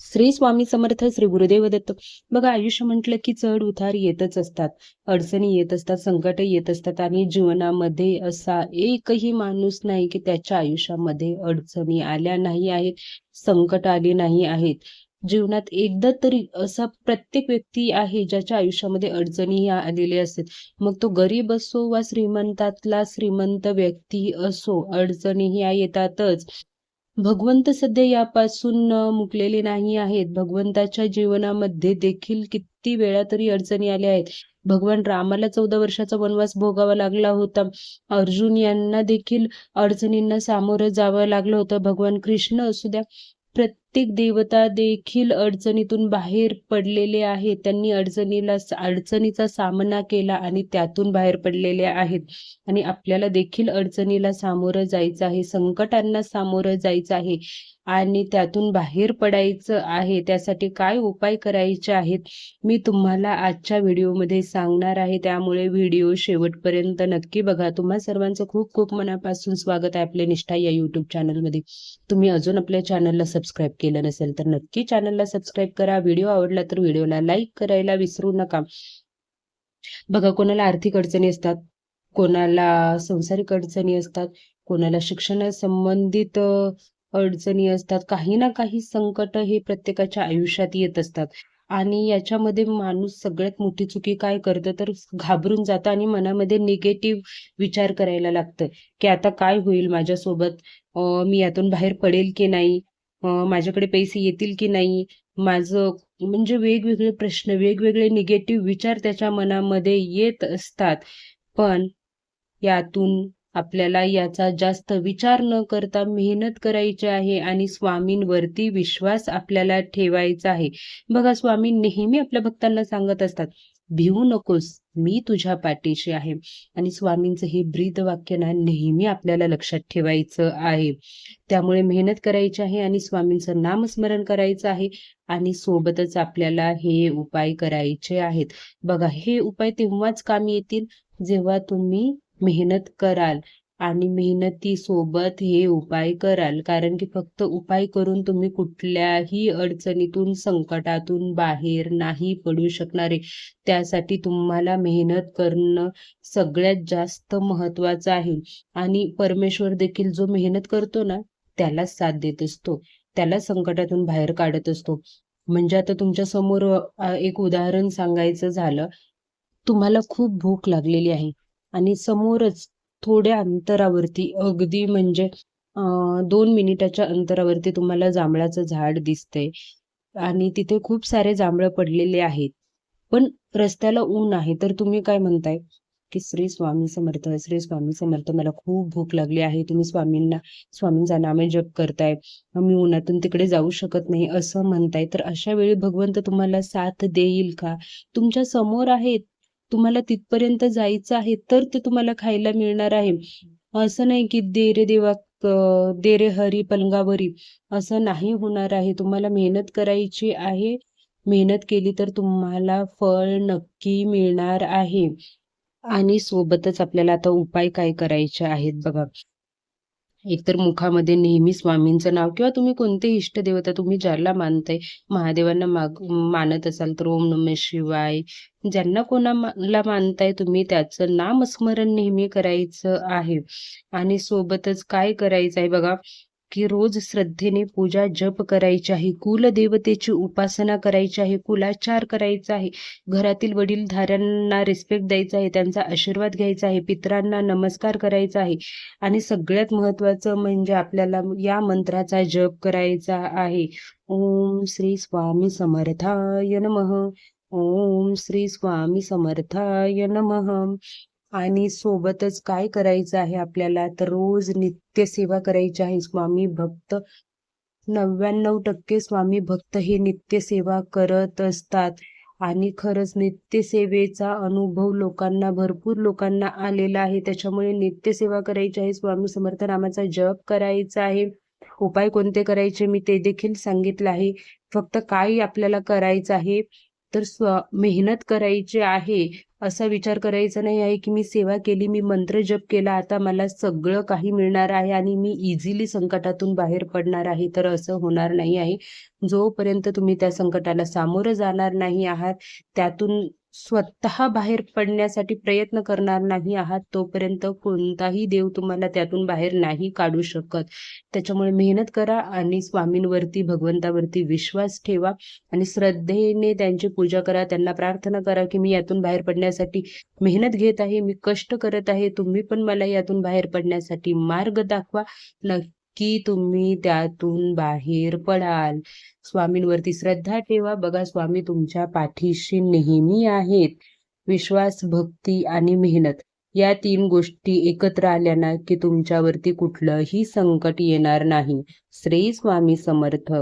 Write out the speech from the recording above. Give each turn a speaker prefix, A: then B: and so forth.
A: श्री स्वामी समर्थ, श्री गुरुदेव दत्त. बघा, आयुष्य म्हटलं की चढ उतार येतच असतात, अडचणी येत असतात, संकट येत असतात आणि जीवनामध्ये असा एकही माणूस नाही की त्याच्या आयुष्यामध्ये अडचणी आल्या नाही आहेत, संकट आली नाही आहेत. जीवनात एकदा तरी असा प्रत्येक व्यक्ती आहे ज्याच्या आयुष्यामध्ये अडचणी या आलेल्या असतात. मग तो गरीब असो वा श्रीमंतातला श्रीमंत व्यक्ती असो, अडचणी ह्या येतातच. भगवंत सध्या यापासून मुकलेले नाही आहेत. भगवंताच्या जीवनामध्ये देखील किती वेळा तरी अडचणी आल्या आहेत. भगवान रामाला 14 वर्षाचा वनवास भोगावा लागला होता. अर्जुन यांना देखील अडचणींना सामोरं जावं लागलं होतं. भगवान कृष्ण असू द्या, प्रत्येक देवता देखील अडचणीतून बाहेर पडलेले आहेत. त्यांनी अडचणीचा सामना केला आणि त्यातून बाहेर पडलेले आहेत. आणि आपल्याला देखील अडचणीला सामोरं जायचं आहे, संकटांना सामोरं जायचं आहे आणि त्यातून बाहेर पडायचं आहे. त्यासाठी काय उपाय करायचे आहेत मी तुम्हाला आजच्या व्हिडिओमध्ये सांगणार आहे. त्यामुळे व्हिडिओ शेवटपर्यंत नक्की बघा. तुम्हा सर्वांचं खूप खूप मनापासून स्वागत आहे आपल्या निष्ठा या यूट्यूब चॅनलमध्ये. तुम्ही अजून आपल्या चॅनलला सबस्क्राईब केलं नसेल तर नक्की चॅनलला सबस्क्राईब करा. व्हिडिओ आवडला तर व्हिडिओला लाईक करायला विसरू नका. बघा, कोणाला आर्थिक अडचणी असतात, कोणाला सांसारिक अडचणी असतात, कोणाला शिक्षणासंबंधित अडचणी असतात. काही ना काही संकट हे प्रत्येकाच्या आयुष्यात येत असतात आणि याच्यामध्ये माणूस सगळ्यात मोठी चुकी काय करतं तर घाबरून जातं आणि मनामध्ये निगेटिव्ह विचार करायला लागतं की आता काय होईल माझ्यासोबत, मी यातून बाहेर पडेल की नाही, माझ्याकडे पैसे येतील की नाही, माझं म्हणजे वेगवेगळे प्रश्न, वेगवेगळे निगेटिव्ह विचार त्याच्या मनामध्ये येत असतात. पण यातून आपल्याला याचा जास्त विचार न करता मेहनत करायची आहे आणि स्वामींवरती विश्वास आपल्याला ठेवायचा आहे. बघा, स्वामी नेहमी आपल्या भक्तांना सांगत असतात, भिवू नकोस, मी तुझ्या पाठीशी आहे. आणि स्वामींचं हे ब्रीद वाक्य ना नेहमी आपल्याला लक्षात ठेवायचं आहे. त्यामुळे मेहनत करायची आहे आणि स्वामींचं नामस्मरण करायचं आहे आणि सोबतच आपल्याला हे उपाय करायचे आहेत. बघा, हे उपाय तेव्हाच कामी येतील जेव्हा तुम्ही मेहनत कराल आणि मेहनतीसोबत हे उपाय कराल. कारण की फक्त उपाय करून तुम्ही कुठल्याही अडचणीतून, संकटातून बाहेर नाही पडू शकणार आहे. त्यासाठी तुम्हाला मेहनत करणं सगळ्यात जास्त महत्त्वाचं आहे. आणि परमेश्वर देखील जो मेहनत करतो ना, त्यालाच साथ देत असतो, त्याला संकटातून बाहेर काढत असतो. म्हणजे आता तुमच्या समोर एक उदाहरण सांगायचं झालं, तुम्हाला खूप भूक लागलेली आहे आणि समोरच थोड्या अंतरावरती, अगदी म्हणजे 2 मिनिटाच्या अंतरावरती तुम्हाला जांभळाचं झाड दिसतंय आणि तिथे खूप सारे जांभळं पडलेले आहेत. पण रस्त्याला ऊन आहे, तर तुम्ही काय म्हणताय की श्री स्वामी समर्थ, श्री स्वामी समर्थ, मला खूप भूक लागली आहे. तुम्ही स्वामींचा नामजप करताय, मी उन्हातून तिकडे जाऊ शकत नाही असं म्हणताय. तर अशा वेळी भगवंत तुम्हाला साथ देईल का? तुमच्या समोर आहेत, तुम्हाला तिथपर्यंत जायचं आहे तर ते तुम्हाला खायला मिळणार आहे. असं नाही की दे रे देवा, दे रे हरी पलंगावरी, असं नाही होणार आहे. तुम्हाला मेहनत करायची आहे. मेहनत केली तर तुम्हाला फळ नक्की मिळणार आहे. आणि सोबतच आपल्याला आता उपाय काय करायचे आहेत बघा. एकतर मुखामध्ये नेहमी स्वामींचं नाव किंवा तुम्ही कोणते इष्टदेवता तुम्ही ज्याला मानताय, महादेवांना मानत असाल तर ओम नमः शिवाय, ज्यांना कोणाला मानताय तुम्ही त्याचं नामस्मरण नेहमी करायचं आहे. आणि सोबतच काय करायचं आहे बघा, की रोज श्रद्धेने पूजा जप करायची आहे, कुलदेवतेची उपासना करायची आहे, कुलाचार करायचा आहे, घरातील वडीलधाऱ्यांना रिस्पेक्ट द्यायचा आहे, त्यांचा आशीर्वाद घ्यायचा आहे, पितरांना नमस्कार करायचा आहे. आणि सगळ्यात महत्त्वाचं म्हणजे आपल्याला या मंत्राचा जप करायचा आहे. ओम श्री स्वामी समर्थाय नमः, ओम श्री स्वामी समर्थाय नमः. आणि सोबतच काय करायचं आहे आपल्याला तर रोज नित्यसेवा करायची आहे. स्वामी भक्त 99% स्वामी भक्त हे नित्यसेवा करत असतात आणि खरंच नित्यसेवेचा अनुभव भरपूर लोकांना आलेला आहे. त्याच्यामुळे नित्यसेवा करायची आहे, स्वामी समर्थ नामाचा जप करायचा आहे. उपाय कोणते करायचे मी ते देखील सांगितलं आहे. फक्त काय आपल्याला करायचं आहे तर मेहनत करायची आहे, असा विचार करायचा नाही आहे, की मी सेवा केली, मी मंत्र जप केला, आता मला सगळं काही मिळणार आहे आणि मी इझिली संकटातून बाहेर पडणार आहे, तर असं होणार नाही आहे. जोपर्यंत तुम्ही त्या संकटाला सामोरं जाणार नाही आहात, त्यातून स्वतः बाहेर पडण्यासाठी प्रयत्न करणार नाही आहात, तोपर्यंत कोणताही देव तुम्हाला त्यातून बाहेर नाही काढू शकत. त्याच्यामुळे मेहनत करा आणि स्वामींवरती, भगवंतावरती विश्वास ठेवा आणि श्रद्धेने त्यांची पूजा करा. त्यांना प्रार्थना करा, की मी यातून बाहेर पडण्यासाठी मेहनत घेत आहे, मी कष्ट करत आहे. तुम्ही पण मला यातून बाहेर पडण्यासाठी मार्ग दाखवा. नक्की तुम्ही त्यातून बाहेर पडाल. स्वामींवरती श्रद्धा ठेवा. बघा, स्वामी तुमच्या पाठीशी नेहमी आहेत. विश्वास, भक्ती आणि मेहनत या 3 गोष्टी एकत्र आल्या ना, की तुमच्यावरती कुठलंही संकट येणार नाही. श्री स्वामी समर्थ.